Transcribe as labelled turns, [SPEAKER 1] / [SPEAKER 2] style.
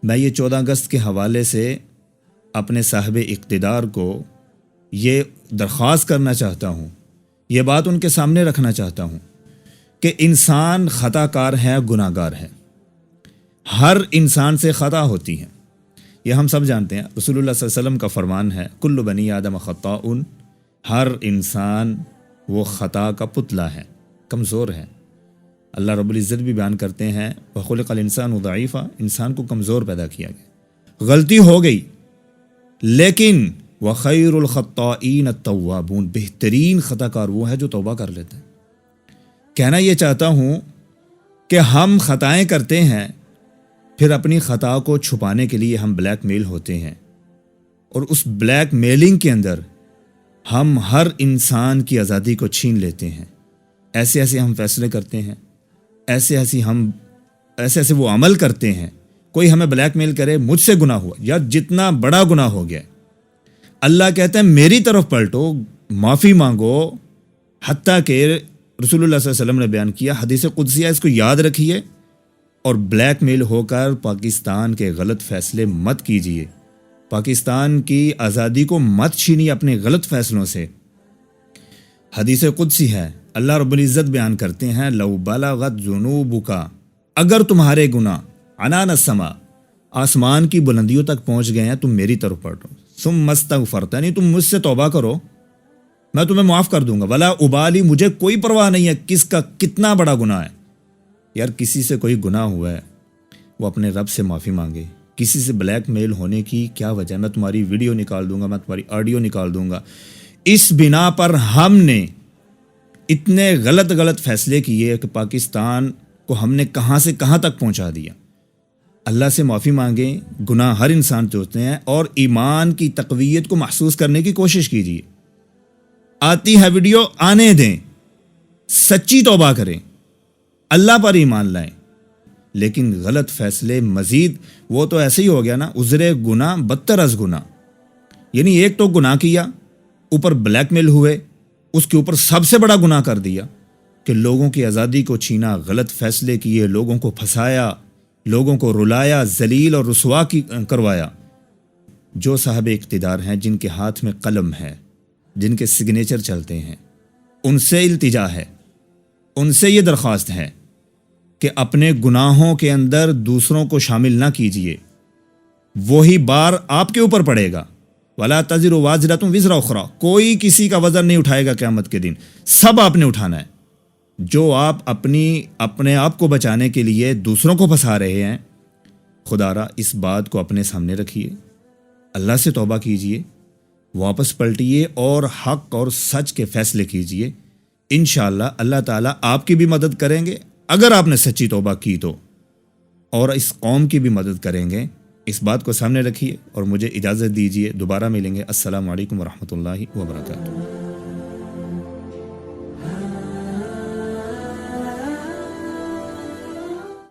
[SPEAKER 1] میں یہ 14 اگست کے حوالے سے اپنے صاحب اقتدار کو یہ درخواست کرنا چاہتا ہوں، یہ بات ان کے سامنے رکھنا چاہتا ہوں کہ انسان خطا کار ہے، گناہ گار ہے، ہر انسان سے خطا ہوتی ہے، یہ ہم سب جانتے ہیں۔ رسول اللہ صلی اللہ علیہ وسلم کا فرمان ہے کل بنی آدم خطاؤن، ہر انسان وہ خطا کا پتلا ہے، کمزور ہے۔ اللہ رب العزت بھی بیان کرتے ہیں وَخُلِقَ الْإِنسَانُ ضَعِيفًا، انسان کو کمزور پیدا کیا گیا، غلطی ہو گئی، لیکن وَخَيْرُ الْخَطَّائِينَ التَّوَّابُونَ، بہترین خطا کار وہ ہے جو توبہ کر لیتے ہیں۔ کہنا یہ چاہتا ہوں کہ ہم خطائیں کرتے ہیں، پھر اپنی خطا کو چھپانے کے لیے ہم بلیک میل ہوتے ہیں، اور اس بلیک میلنگ کے اندر ہم ہر انسان کی آزادی کو چھین لیتے ہیں۔ ایسے ایسے ہم فیصلے کرتے ہیں، ایسے ایسے وہ عمل کرتے ہیں۔ کوئی ہمیں بلیک میل کرے مجھ سے گناہ ہوا یا جتنا بڑا گناہ ہو گیا، اللہ کہتا ہے میری طرف پلٹو، معافی مانگو، حتیٰ کہ رسول اللہ صلی اللہ علیہ وسلم نے بیان کیا، حدیث قدسیہ، اس کو یاد رکھیے، اور بلیک میل ہو کر پاکستان کے غلط فیصلے مت کیجیے، پاکستان کی آزادی کو مت چھینیے اپنے غلط فیصلوں سے۔ حدیث قدسی ہے، اللہ رب العزت بیان کرتے ہیں لو بلغت ذنوبک، اگر تمہارے گناہ عنان السماء، آسمان کی بلندیوں تک پہنچ گئے ہیں، تم میری طرف پلٹو، ثم استغفرتنی، تم مجھ سے توبہ کرو، میں تمہیں معاف کر دوں گا، ولا ابالی، مجھے کوئی پرواہ نہیں ہے کس کا کتنا بڑا گناہ ہے۔ یار کسی سے کوئی گناہ ہوا ہے وہ اپنے رب سے معافی مانگے۔ کسی سے بلیک میل ہونے کی کیا وجہ؟ میں تمہاری ویڈیو نکال دوں گا، میں تمہاری آڈیو نکال دوں گا۔ اس بنا پر ہم نے اتنے غلط فیصلے کیے کہ پاکستان کو ہم نے کہاں سے کہاں تک پہنچا دیا۔ اللہ سے معافی مانگیں، گناہ ہر انسان سے ہوتے ہیں، اور ایمان کی تقویت کو محسوس کرنے کی کوشش کیجیے۔ آتی ہے ویڈیو، آنے دیں، سچی توبہ کریں، اللہ پر ایمان لائیں، لیکن غلط فیصلے مزید، وہ تو ایسے ہی ہو گیا نا، عذر گناہ بدتر از گناہ، یعنی ایک تو گناہ کیا، اوپر بلیک میل ہوئے، اس کے اوپر سب سے بڑا گناہ کر دیا کہ لوگوں کی آزادی کو چھینا، غلط فیصلے کیے، لوگوں کو پھنسایا، لوگوں کو رلایا، ذلیل اور رسوا کروایا۔ جو صاحب اقتدار ہیں، جن کے ہاتھ میں قلم ہے، جن کے سگنیچر چلتے ہیں، ان سے التجا ہے، ان سے یہ درخواست ہے کہ اپنے گناہوں کے اندر دوسروں کو شامل نہ کیجیے، وہی بار آپ کے اوپر پڑے گا۔ وَلَا تَزِرُ وَازِرَةٌ وِزْرَ أُخْرَىٰ، کوئی کسی کا وزن نہیں اٹھائے گا قیامت کے دن، سب آپ نے اٹھانا ہے۔ جو آپ اپنے آپ کو بچانے کے لیے دوسروں کو پھنسا رہے ہیں، خدا را اس بات کو اپنے سامنے رکھیے، اللہ سے توبہ کیجیے، واپس پلٹیے اور حق اور سچ کے فیصلے کیجیے۔ انشاءاللہ اللہ تعالیٰ آپ کی بھی مدد کریں گے اگر آپ نے سچی توبہ کی تو، اور اس قوم کی بھی مدد کریں گے۔ اس بات کو سامنے رکھیے اور مجھے اجازت دیجیے، دوبارہ ملیں گے۔ السلام علیکم ورحمۃ اللہ وبرکاتہ۔